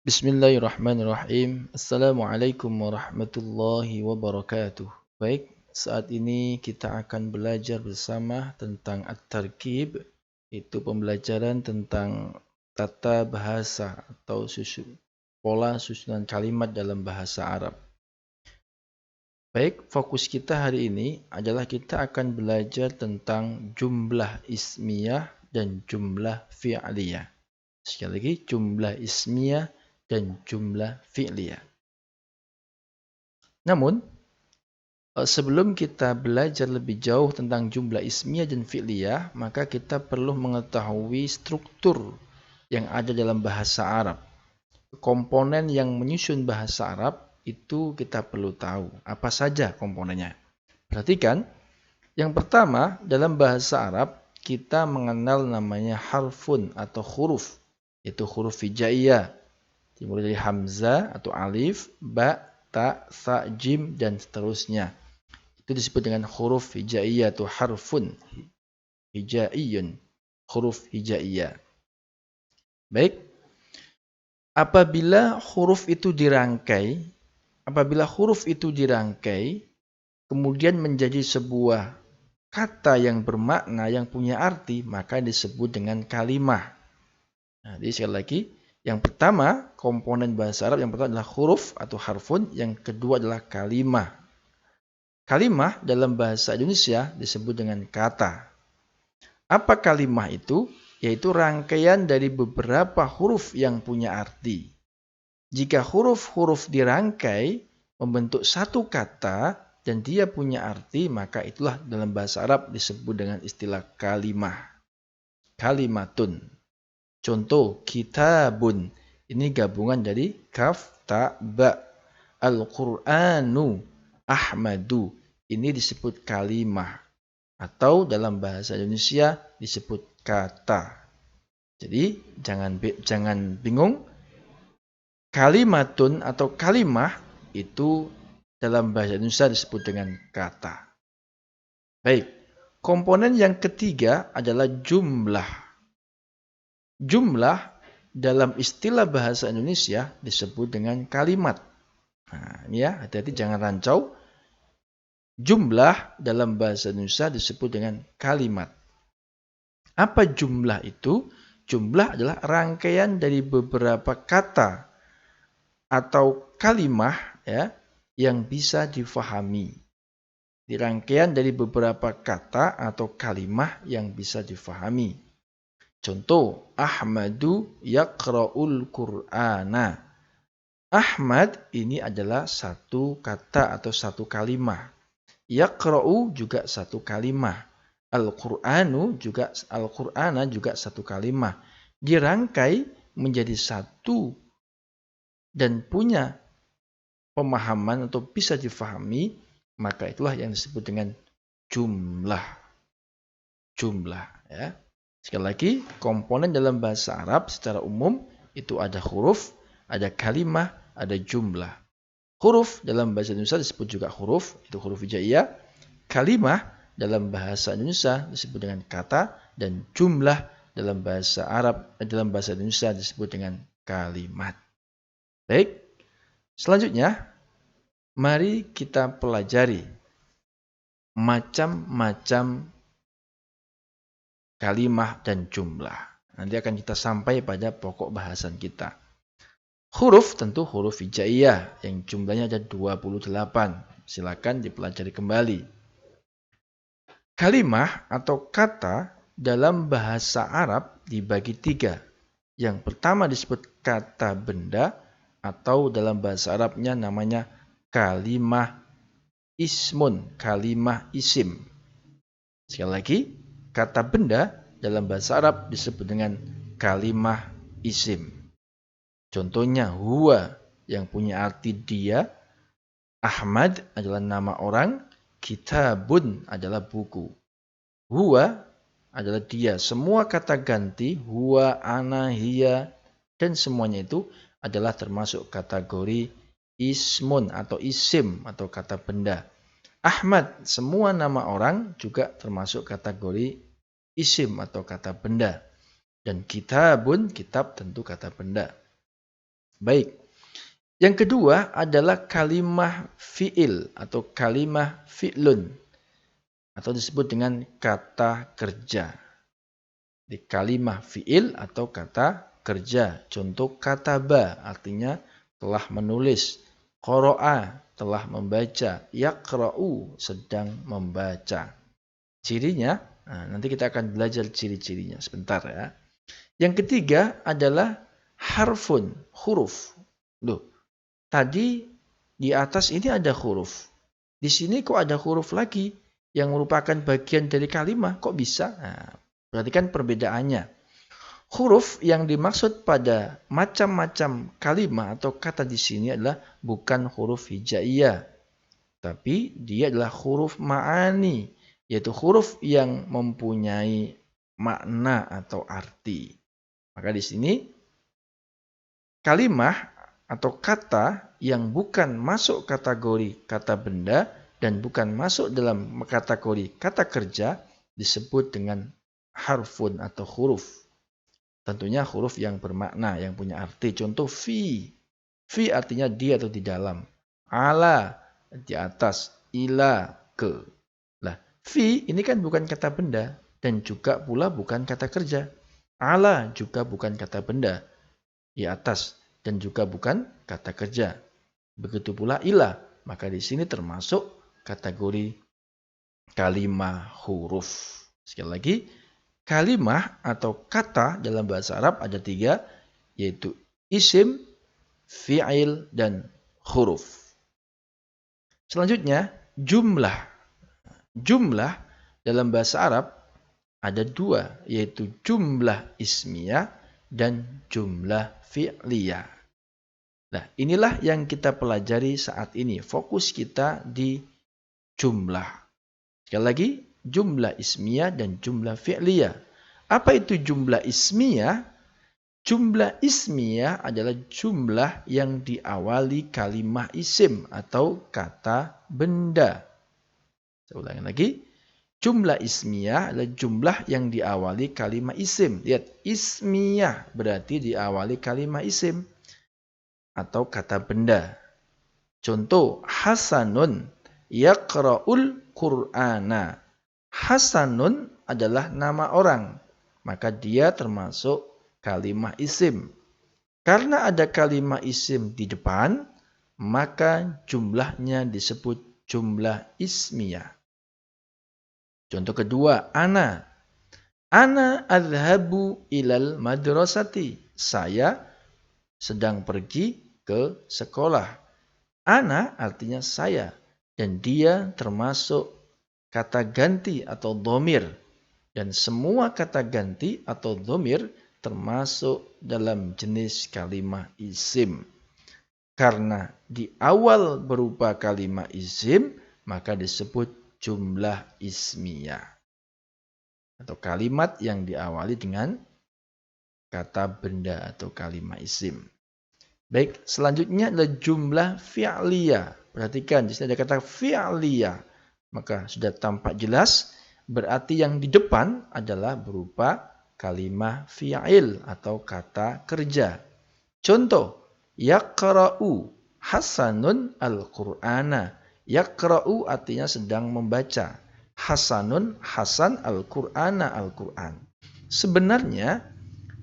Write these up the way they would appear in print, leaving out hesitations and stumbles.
Bismillahirrahmanirrahim. Assalamualaikum warahmatullahi wabarakatuh. Baik, saat ini kita akan belajar bersama tentang At-Tarkib, itu pembelajaran tentang tata bahasa atau pola susunan kalimat dalam bahasa Arab. Baik, fokus kita hari ini adalah kita akan belajar tentang jumlah ismiyah dan jumlah fi'liyah. Sekali lagi, jumlah ismiyah dan jumlah fi'liyah. Namun, sebelum kita belajar lebih jauh tentang jumlah ismiyah dan fi'liyah, maka kita perlu mengetahui struktur yang ada dalam bahasa Arab. Komponen yang menyusun bahasa Arab itu kita perlu tahu. Apa saja komponennya? Perhatikan, yang pertama dalam bahasa Arab kita mengenal namanya harfun atau huruf, yaitu huruf hijaiyah. Dimulai dari hamzah atau alif, ba, ta, sa, jim, dan seterusnya. Itu disebut dengan huruf hijaiyah atau harfun hijaiyun, huruf hijaiyah. Baik, apabila huruf itu dirangkai, kemudian menjadi sebuah kata yang bermakna, yang punya arti, maka disebut dengan kalimah. Nah, jadi sekali lagi, yang pertama, komponen bahasa Arab yang pertama adalah huruf atau harfun, yang kedua adalah kalimah. Kalimah dalam bahasa Indonesia disebut dengan kata. Apa kalimah itu? Yaitu rangkaian dari beberapa huruf yang punya arti. Jika huruf-huruf dirangkai membentuk satu kata dan dia punya arti, maka itulah dalam bahasa Arab disebut dengan istilah kalimah. Kalimatun. Contoh, kitabun. Ini gabungan dari kaf, ta, ba. Al-Qur'anu, Ahmadu. Ini disebut kalimah. Atau dalam bahasa Indonesia disebut kata. Jadi, jangan bingung. Kalimatun atau kalimah itu dalam bahasa Indonesia disebut dengan kata. Baik, komponen yang ketiga adalah jumlah. Jumlah dalam istilah bahasa Indonesia disebut dengan kalimat. Nah, ini ya, hati-hati jangan rancau. Jumlah dalam bahasa Indonesia disebut dengan kalimat. Apa jumlah itu? Jumlah adalah rangkaian dari beberapa kata atau kalimah ya, yang bisa difahami. Rangkaian dari beberapa kata atau kalimah yang bisa difahami. Contoh, Ahmadu yaqra'ul Qur'ana. Ahmad ini adalah satu kata atau satu kalimah. Yaqra'u juga satu kalimah. Al-Qur'anu juga Al-Qur'ana juga satu kalimah. Dirangkai menjadi satu dan punya pemahaman atau bisa difahami, maka itulah yang disebut dengan jumlah. Jumlah ya. Sekali lagi, komponen dalam bahasa Arab secara umum itu ada huruf, ada kalimah, ada jumlah. Huruf dalam bahasa Indonesia disebut juga huruf, itu huruf hijaiyah. Kalimah dalam bahasa Indonesia disebut dengan kata, dan jumlah dalam bahasa Indonesia disebut dengan kalimat. Baik, selanjutnya mari kita pelajari macam-macam kalimah dan jumlah. Nanti akan kita sampai pada pokok bahasan kita. Huruf tentu huruf hijaiyah yang jumlahnya ada 28. Silakan dipelajari kembali. Kalimah atau kata dalam bahasa Arab dibagi 3. Yang pertama disebut kata benda atau dalam bahasa Arabnya namanya kalimah ismun, kalimah isim. Sekali lagi, kata benda dalam bahasa Arab disebut dengan kalimah isim. Contohnya huwa yang punya arti dia, Ahmad adalah nama orang, kitabun adalah buku. Huwa adalah dia. Semua kata ganti, huwa, ana, hiya, dan semuanya itu adalah termasuk kategori ismun atau isim atau kata benda. Ahmad, semua nama orang juga termasuk kategori isim atau kata benda. Dan kitabun, kitab tentu kata benda. Baik. Yang kedua adalah kalimah fi'il atau kalimah fi'lun atau disebut dengan kata kerja. Di kalimah fi'il atau kata kerja. Contoh kataba artinya telah menulis. Qara'a telah membaca. Yaqra'u sedang membaca. Cirinya, nanti kita akan belajar ciri-cirinya sebentar ya. Yang ketiga adalah harfun, huruf. Loh, tadi di atas ini ada huruf. Di sini kok ada huruf lagi yang merupakan bagian dari kalimat? Kok bisa? Nah, perhatikan perbedaannya. Huruf yang dimaksud pada macam-macam kalimat atau kata di sini adalah bukan huruf hijaiyah. Tapi dia adalah huruf ma'ani. Yaitu huruf yang mempunyai makna atau arti. Maka di sini kalimat atau kata yang bukan masuk kategori kata benda dan bukan masuk dalam kategori kata kerja disebut dengan harfun atau huruf. Tentunya huruf yang bermakna, yang punya arti. Contoh fi. Fi artinya di atau di dalam. Ala, di atas. Ila, ke. Nah, fi ini kan bukan kata benda dan juga pula bukan kata kerja. Ala juga bukan kata benda. Di atas dan juga bukan kata kerja. Begitu pula ila, maka di sini termasuk kategori kalimah huruf. Sekali lagi, kalimah atau kata dalam bahasa Arab ada 3, yaitu isim, fi'il, dan huruf. Selanjutnya, jumlah. Jumlah dalam bahasa Arab ada 2, yaitu jumlah ismiyah dan jumlah fi'liyah. Nah, inilah yang kita pelajari saat ini. Fokus kita di jumlah. Sekali lagi, jumlah ismiyah dan jumlah fi'liyah. Apa itu jumlah ismiyah? Jumlah ismiyah adalah jumlah yang diawali kalimat isim atau kata benda. Saya ulangi lagi. Jumlah ismiyah adalah jumlah yang diawali kalimat isim. Lihat, ismiyah berarti diawali kalimat isim atau kata benda. Contoh, Hasanun yaqra'ul Qur'ana. Hasanun adalah nama orang, maka dia termasuk kalimat isim. Karena ada kalimat isim di depan, maka jumlahnya disebut jumlah ismiyah. Contoh kedua, ana. Ana adhabu ilal madrasati. Saya sedang pergi ke sekolah. Ana artinya saya. Dan dia termasuk kata ganti atau dhamir. Dan semua kata ganti atau dhamir termasuk dalam jenis kalimat isim. Karena di awal berupa kalimat isim, maka disebut jumlah ismiyah. Atau kalimat yang diawali dengan kata benda atau kalimat isim. Baik, selanjutnya adalah jumlah fi'liyah. Perhatikan, di sini ada kata fi'liyah. Maka sudah tampak jelas, berarti yang di depan adalah berupa kalimah fi'il atau kata kerja. Contoh, yaqra'u Hasanun al-Qur'ana. Yaqra'u artinya sedang membaca. Hasanun, Hasan al-Qur'ana, Al-Quran. Sebenarnya,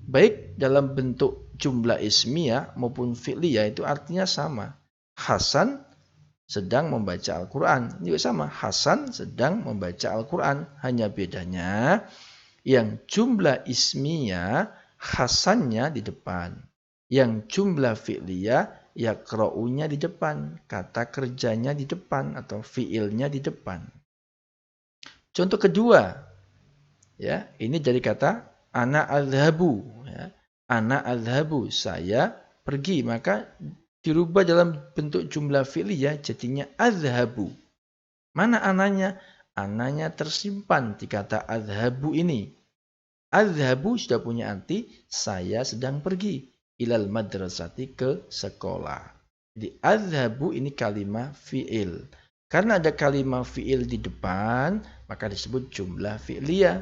baik dalam bentuk jumlah ismiyah maupun fi'liyah itu artinya sama. Hasan sedang membaca Al-Quran. Juga sama. Hasan sedang membaca Al-Quran. Hanya bedanya yang jumlah ismiyah Hasannya di depan. Yang jumlah fi'liyah yaqra'unya di depan. Kata kerjanya di depan atau fi'ilnya di depan. Contoh kedua. Ya, ini dari kata ana adhabu. Ya. Ana adhabu. Saya pergi. Maka dirubah dalam bentuk jumlah fi'liyah jadinya adhabu. Mana ananya? Ananya tersimpan di kata adhabu ini. Adhabu sudah punya arti saya sedang pergi. Ilal madrasati ke sekolah. Jadi adhabu ini kalimat fi'il. Karena ada kalimat fi'il di depan, maka disebut jumlah fi'liyah.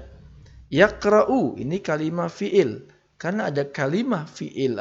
Yaqra'u ini kalimat fi'il. Karena ada kalimat fi'il